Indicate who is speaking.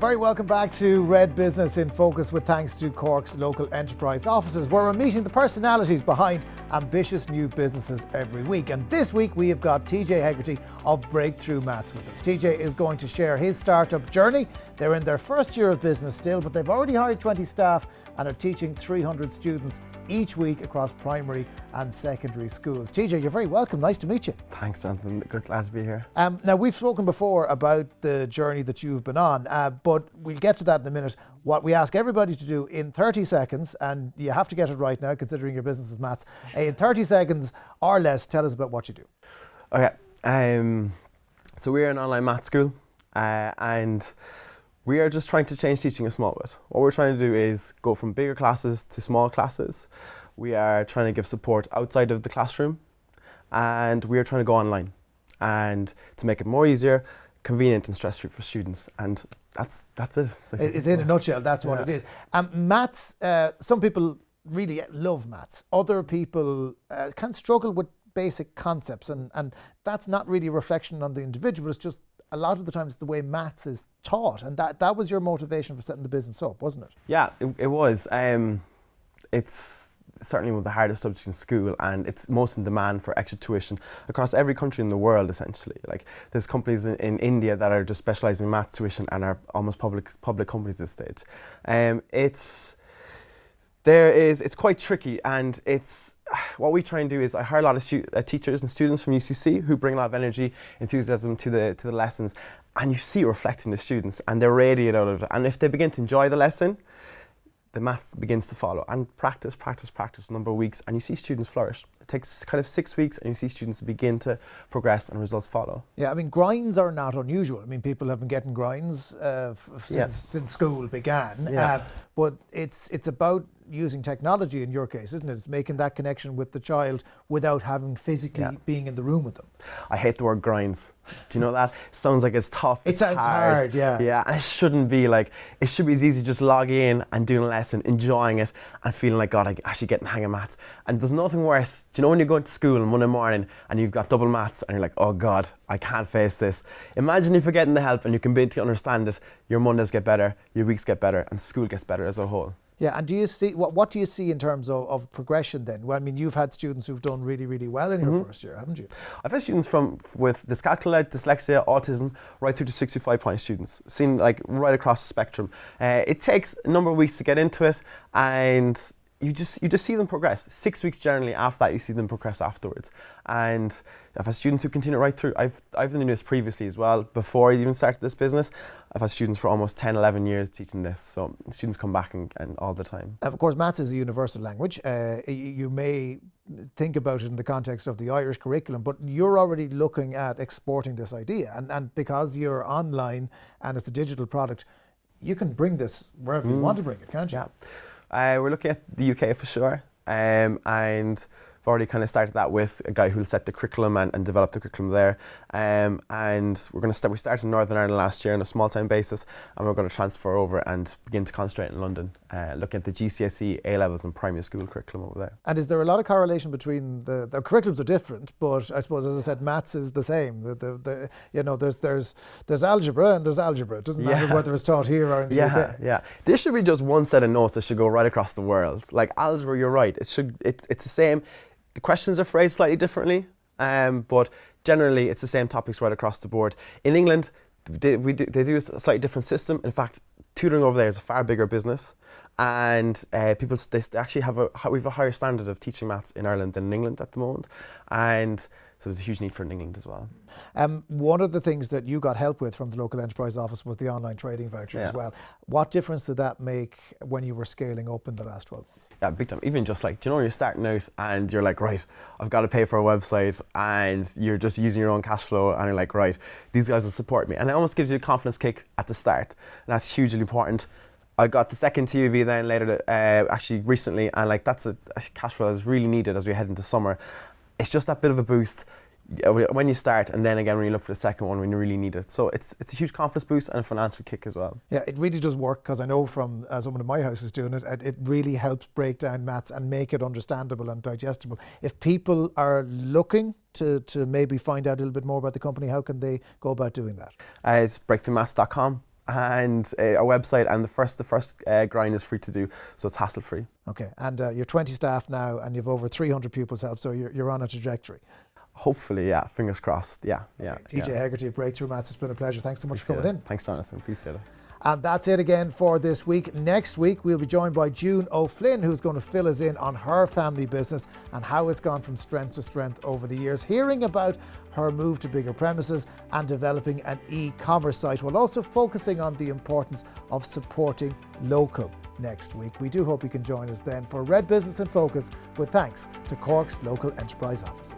Speaker 1: very welcome back to Red Business in Focus, with thanks to Cork's local enterprise offices, where we're meeting the personalities behind ambitious new businesses every week. And this week we have got TJ Hegarty of Breakthrough Maths with us. TJ is going to share his startup journey. They're in their first year of business still, but they've already hired 20 staff and are teaching 300 students each week across primary and secondary schools. TJ, you're very welcome. Nice to meet you.
Speaker 2: Thanks, Jonathan. Good, glad to be here.
Speaker 1: Now, we've spoken before about the journey that you've been on, but we'll get to that in a minute. What we ask everybody to do in 30 seconds, and you have to get it right now considering your business is maths, in 30 seconds or less, tell us about what you do.
Speaker 2: Okay, so we're an online maths school, and we are just trying to change teaching a small bit. What we're trying to do is go from bigger classes to small classes. We are trying to give support outside of the classroom, and we are trying to go online and to make it more easier, convenient and stress-free for students. And that's it.
Speaker 1: It's in a nutshell, that's what it is. Maths, some people really love maths. Other people can struggle with basic concepts, and that's not really a reflection on the individual. It's just a lot of the times the way maths is taught, and that was your motivation for setting the business up, wasn't it?
Speaker 2: Yeah, it was. It's certainly one of the hardest subjects in school, and it's most in demand for extra tuition across every country in the world, essentially. Like, there's companies in India that are just specialising in maths tuition and are almost public companies at this stage. It's quite tricky, and it's what we try and do is I hire a lot of teachers and students from UCC who bring a lot of energy, enthusiasm to the lessons, and you see it reflecting the students, and they radiate out of it. And if they begin to enjoy the lesson, the maths begins to follow, and practice a number of weeks, and you see students flourish. It takes kind of 6 weeks, and you see students begin to progress and results follow.
Speaker 1: Yeah, I mean, grinds are not unusual. I mean, people have been getting grinds since school began.
Speaker 2: Yeah.
Speaker 1: But it's about using technology in your case, isn't it? It's making that connection with the child without having physically being in the room with them.
Speaker 2: I hate the word grinds. Do you know that? It sounds like it's tough.
Speaker 1: It sounds hard, yeah.
Speaker 2: Yeah, and it shouldn't be like, it should be as easy just log in and doing a lesson, enjoying it, and feeling like, God, I actually get the hang of maths. And there's nothing worse. Do you know when you're going to school on Monday morning and you've got double maths and you're like, oh God, I can't face this. Imagine if you're getting the help and you can begin to understand it, your Mondays get better, your weeks get better, and school gets better as a whole.
Speaker 1: Yeah, and do you see what do you see in terms of progression then? Well, I mean, you've had students who've done really, really well in your first year, haven't you?
Speaker 2: I've had students with dyscalculia, dyslexia, autism, right through to 65-point students, seen like right across the spectrum. It takes a number of weeks to get into it, and you just see them progress. 6 weeks generally after that, you see them progress afterwards. And I've had students who continue right through. I've done this previously as well, before I even started this business. I've had students for almost 10, 11 years teaching this, so students come back and all the time.
Speaker 1: Of course, maths is a universal language. You may think about it in the context of the Irish curriculum, but you're already looking at exporting this idea. And because you're online and it's a digital product, you can bring this wherever you want to bring it, can't you?
Speaker 2: Yeah. We're looking at the UK for sure, and I've already kind of started that with a guy who'll set the curriculum and develop the curriculum there. And we started in Northern Ireland last year on a small time basis, and we're going to transfer over and begin to concentrate in London, looking at the GCSE, A-levels and primary school curriculum over there.
Speaker 1: And is there a lot of correlation between the curriculums are different, but I suppose, as I said, maths is the same. There's algebra and there's algebra. It doesn't matter whether it's taught here or in the UK.
Speaker 2: Yeah. There should be just one set of notes that should go right across the world. Like algebra, you're right. It's the same. The questions are phrased slightly differently, but generally it's the same topics right across the board. In England, they do a slightly different system. In fact, tutoring over there is a far bigger business, and people they actually we have a higher standard of teaching maths in Ireland than in England at the moment, and so there's a huge need for it in England as well.
Speaker 1: One of the things that you got help with from the local enterprise office was the online trading voucher as well. What difference did that make when you were scaling up in the last 12 months?
Speaker 2: Yeah, big time. Even just like, do you know, when you're starting out and you're like, right, I've got to pay for a website, and you're just using your own cash flow, and you're like, right, these guys will support me. And it almost gives you a confidence kick at the start. And that's hugely important. I got the second TUV then later, actually recently, and like that's a cash flow that's really needed as we head into summer. It's just that bit of a boost when you start, and then again when you look for the second one when you really need it. So it's a huge confidence boost and a financial kick as well. Yeah,
Speaker 1: it really does work, because I know from someone in my house is doing it, it really helps break down maths and make it understandable and digestible. If people are looking to maybe find out a little bit more about the company, how can they go about doing that?
Speaker 2: It's breakthroughmaths.com. and a website, and the first grind is free to do, so it's hassle free.
Speaker 1: Okay, and you're 20 staff now, and you've over 300 pupils help, so you're on a trajectory.
Speaker 2: Hopefully, yeah. Fingers crossed. Yeah.
Speaker 1: TJ Hegarty of Breakthrough Maths, it's been a pleasure. Thanks so much for coming in.
Speaker 2: Thanks, Jonathan. Appreciate it.
Speaker 1: And that's it again for this week. Next week, we'll be joined by June O'Flynn, who's going to fill us in on her family business and how it's gone from strength to strength over the years, hearing about her move to bigger premises and developing an e-commerce site, while also focusing on the importance of supporting local next week. We do hope you can join us then for Red Business in Focus, with thanks to Cork's local enterprise offices.